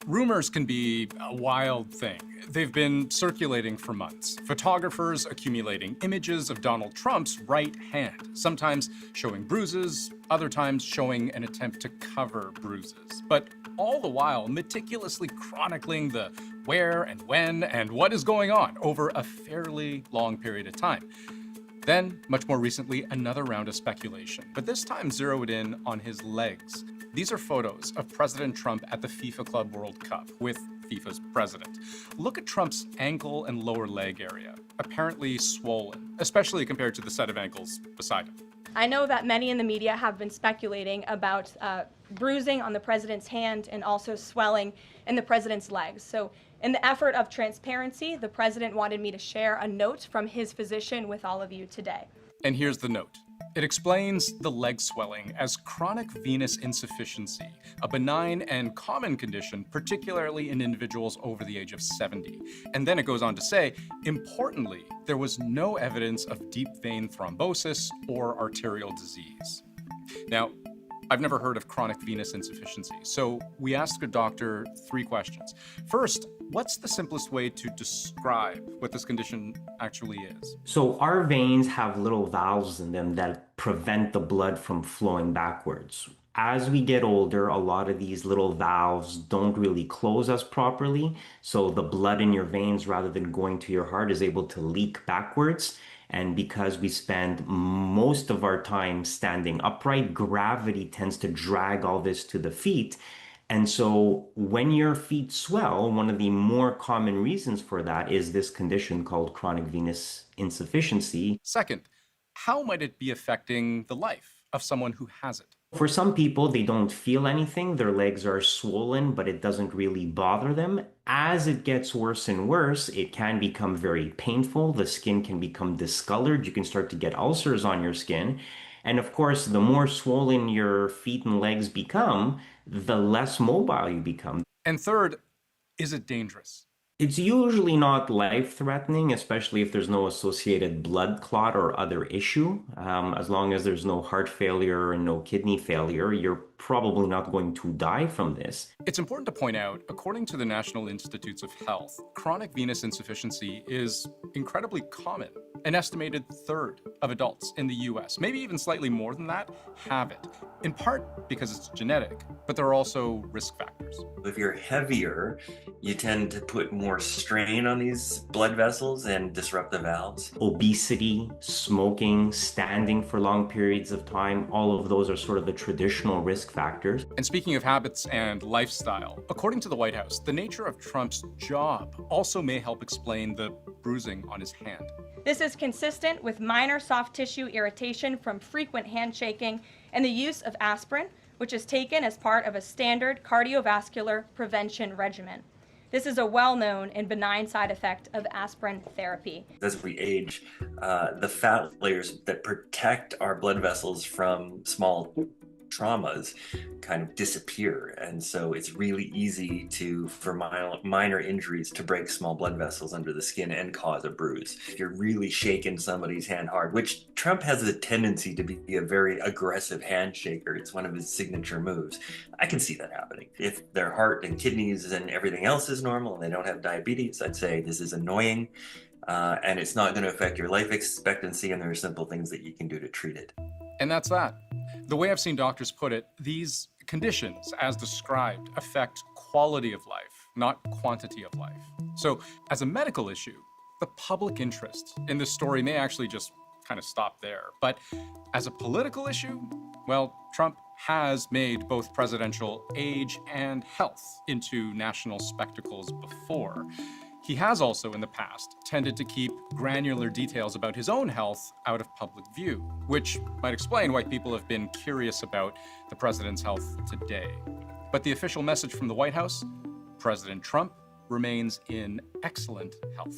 Rumors can be a wild thing. They've been circulating for months. Photographers accumulating images of Donald Trump's right hand, sometimes showing bruises, other times showing an attempt to cover bruises. But all the while meticulously chronicling the where and when and what is going on over a fairly long period of time. Then, much more recently, another round of speculation, but this time zeroed in on his legs. These are photos of President Trump at the FIFA Club World Cup with FIFA's president. Look at Trump's ankle and lower leg area, apparently swollen, especially compared to the set of ankles beside him. I know that many in the media have been speculating about bruising on the president's hand and also swelling in the president's legs. So in the effort of transparency, the president wanted me to share a note from his physician with all of you today. And here's the note. It explains the leg swelling as chronic venous insufficiency, a benign and common condition, particularly in individuals over the age of 70. And then it goes on to say, importantly, there was no evidence of deep vein thrombosis or arterial disease. Now, I've never heard of chronic venous insufficiency, so we asked a doctor 3 questions. First, what's the simplest way to describe what this condition actually is? So our veins have little valves in them that prevent the blood from flowing backwards. As we get older, a lot of these little valves don't really close as properly, so the blood in your veins, rather than going to your heart, is able to leak backwards. And because we spend most of our time standing upright, gravity tends to drag all this to the feet. And so when your feet swell, one of the more common reasons for that is this condition called chronic venous insufficiency. Second, how might it be affecting the life of someone who has it? For some people, they don't feel anything. Their legs are swollen, but it doesn't really bother them. As it gets worse and worse, it can become very painful. The skin can become discolored. You can start to get ulcers on your skin. And of course, the more swollen your feet and legs become, the less mobile you become. And third, is it dangerous? It's usually not life-threatening, especially if there's no associated blood clot or other issue. As long as there's no heart failure and no kidney failure, you're probably not going to die from this. It's important to point out, according to the National Institutes of Health, chronic venous insufficiency is incredibly common. An estimated third of adults in the US, maybe even slightly more than that, have it. In part because it's genetic, but there are also risk factors. If you're heavier, you tend to put more strain on these blood vessels and disrupt the valves. Obesity, smoking, standing for long periods of time, all of those are sort of the traditional risk factors. And speaking of habits and lifestyle, according to the White House, the nature of Trump's job also may help explain the bruising on his hand. This is consistent with minor soft tissue irritation from frequent handshaking and the use of aspirin, which is taken as part of a standard cardiovascular prevention regimen. This is a well-known and benign side effect of aspirin therapy. As we age, the fat layers that protect our blood vessels from small traumas kind of disappear, and so it's really easy for minor injuries to break small blood vessels under the skin and cause a bruise. If you're really shaking somebody's hand hard, which Trump has a tendency to be a very aggressive handshaker, it's one of his signature moves, I can see that happening. If their heart and kidneys and everything else is normal and they don't have diabetes, I'd say this is annoying, and it's not going to affect your life expectancy, and there are simple things that you can do to treat it. And that's that. The way I've seen doctors put it, these conditions, as described, affect quality of life, not quantity of life. So as a medical issue, the public interest in this story may actually just kind of stop there. But as a political issue, well, Trump has made both presidential age and health into national spectacles before. He has also, in the past, tended to keep granular details about his own health out of public view, which might explain why people have been curious about the president's health today. But the official message from the White House, President Trump remains in excellent health.